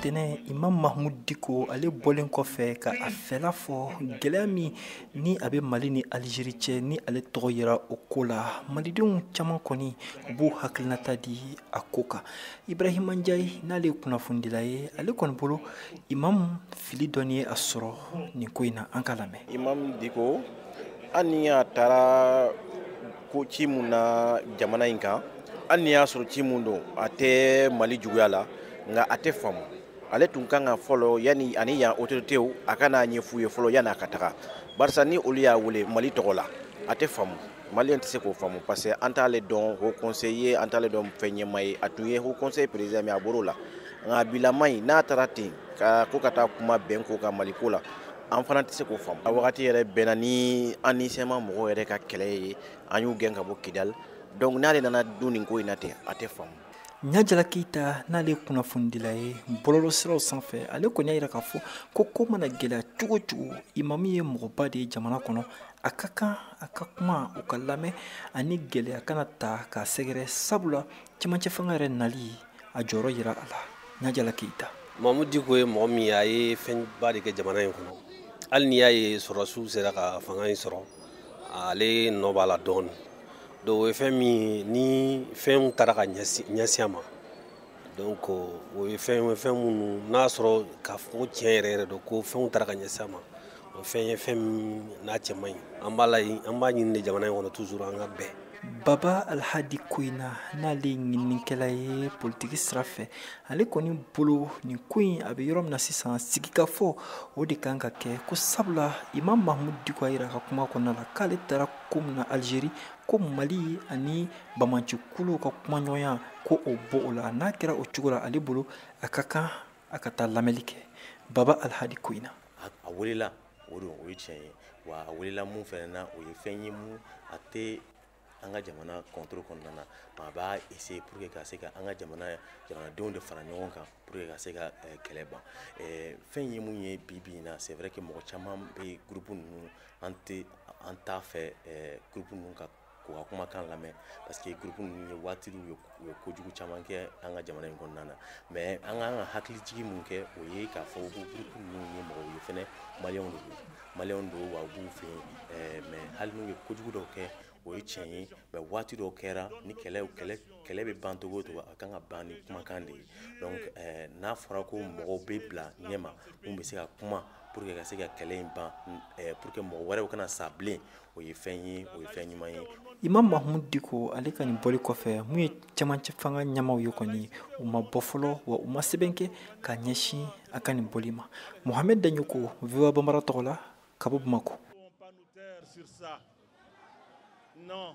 tene Imam Mahmoud Dicko ale bɔlen kɔfɛ ka a fɛla fɔ gɛlɛya min ni a bɛ Mali ni Algérie cɛ ni ale tɔgɔ yera o ko la malidenw caman kɔni u b'u hakilinata di a ko kan. Ibrahima Ndiaye n'ale ye kunnafondila ye ale kɔni bolo Imam fili dɔɔni ye a sɔrɔ nin ko in na an ka lamɛn. Imam Dicko hali ni a taara ko ci mun na jamana in kan hali ni y'a sɔrɔ ci mun don a tɛ Mali juguya la nka a tɛ faamu ale tun kan ka fɔlɔ yani ani yan autoritew a ka n'a ɲɛf'u ye fɔlɔ yani a ka taga barisa ni olu y'a wele Mali tɔgɔ la a tɛ faamu Maliyɛn tɛ se k'o faamu parce que an t'ale dɔn haut conseil ye an t'ale dɔn fɛn ɲɛma ye a tun ye haut conseil président mais a bɔr'o la nka a bilama in n'a taara ten ko ka taa kuma bɛn ko ka Mali ko la an fana tɛ se k'o faamu a wagati yɛrɛ bɛnna ni an ni sema mɔgɔw yɛrɛ ka kɛlɛ ye an y'u gɛn ka bɔ Kidal donc n'ale nana dun nin ko in na ten a tɛ faamu. Ɲajala Keyita n'ale ye kunnafondila ye bɔlɔlɔsiraw sanfɛ ale kɔni y'a yira k'a fɔ ko mana gɛlɛya cogo cogo Imam ye mɔgɔba de ye jamana kɔnɔ a ka kan a ka kuma u ka lamɛn ani gɛlɛya kana ta k'a sɛgɛrɛ sabula cɛmancɛ fanga yɛrɛ nali a jɔyɔrɔ yira a la. Ɲajala Keyita. Mahmoud Dicko ye mɔgɔ min ye a ye fɛnba de kɛ jamana in kɔnɔ hali n'i y'a ye sɔrɔdasiw sera ka fanga in sɔrɔ ale nɔ b'a la dɔɔni donc o ye fɛn min ni fɛnw taara ka ɲɛsin a ma donc o ye fɛn minnu n'a sɔrɔ k'a fɔ ko tiɲɛ yɛrɛ yɛrɛ don ko fɛnw taara ka ɲɛsin a ma o fɛn ye fɛn min n'a cɛ man ɲi an b'a ɲini de jamana in kɔnɔ toujours an ka bɛn. Baba Alhadi ko in na n'ale ye ɲininikɛla ye politiki sira fɛ ale kɔni bolo nin ko in a bɛ yɔrɔ min na sisan sigikafɔ o de kan ka kɛ ko sabula Imam Mahmoud Dicko a yira a ka kuma kɔnɔna la k'ale taara ko min na Algérie ko Mali ani Bamancɛ-kuluw ka kumaɲɔgɔnya ko o bɔ o la n'a kɛra o cogo la ale bolo a ka kan a ka taa lamɛnli kɛ. Baba Alhadi ko in na. A welela o don o ye tiɲɛ ye wa a welela mun fɛnɛ na o ye fɛn ye mun a tɛ an ka jamana contrôle kɔnɔna na a b'a essayer pour que ka se ka an ka jamanadenw de fara ɲɔgɔn kan pour que ka se ka kɛlɛ ban fɛn ye mun ye bi in na c'est vrai que mɔgɔ caman bɛ groupe ninnu an t'a fɛ groupe ninnu ka k'u ka kumakan lamɛn parce que groupe ninnu ye waatiliw u ye kojugu caman kɛ an ka jamana in kɔnɔna na mais an ka hakilijigi mun kɛ o ye k'a fɔ ko groupe ninnu ye mɔgɔw ye fɛnɛ maliyɛnw don wa u b'u fɛ yen mais hali n'u ye kojugu dɔw kɛ o ye tiɲɛ ye mais waati dɔw kɛra ni kɛlɛ bɛ ban togo o togo a kan ka ban ni kumakan de ye donc n'a fɔra ko mɔgɔw bɛ bila ɲɛma mun bɛ se ka kuma pour que ka se ka kɛlɛ in ban pour que mɔgɔ wɛrɛw kana sa bilen o ye fɛn ɲuman ye. Imam Mahmoud Dicko ale ka nin bɔli kɔfɛ mun ye cɛmancɛ fanga ɲɛmaw ye kɔni u ma bɔ fɔlɔ wa u ma sɛbɛn kɛ ka ɲɛsin a ka nin bɔli ma. Mohamed Daɲoko VOA Bambara tɔgɔ la ka bɔ Bamako. Non.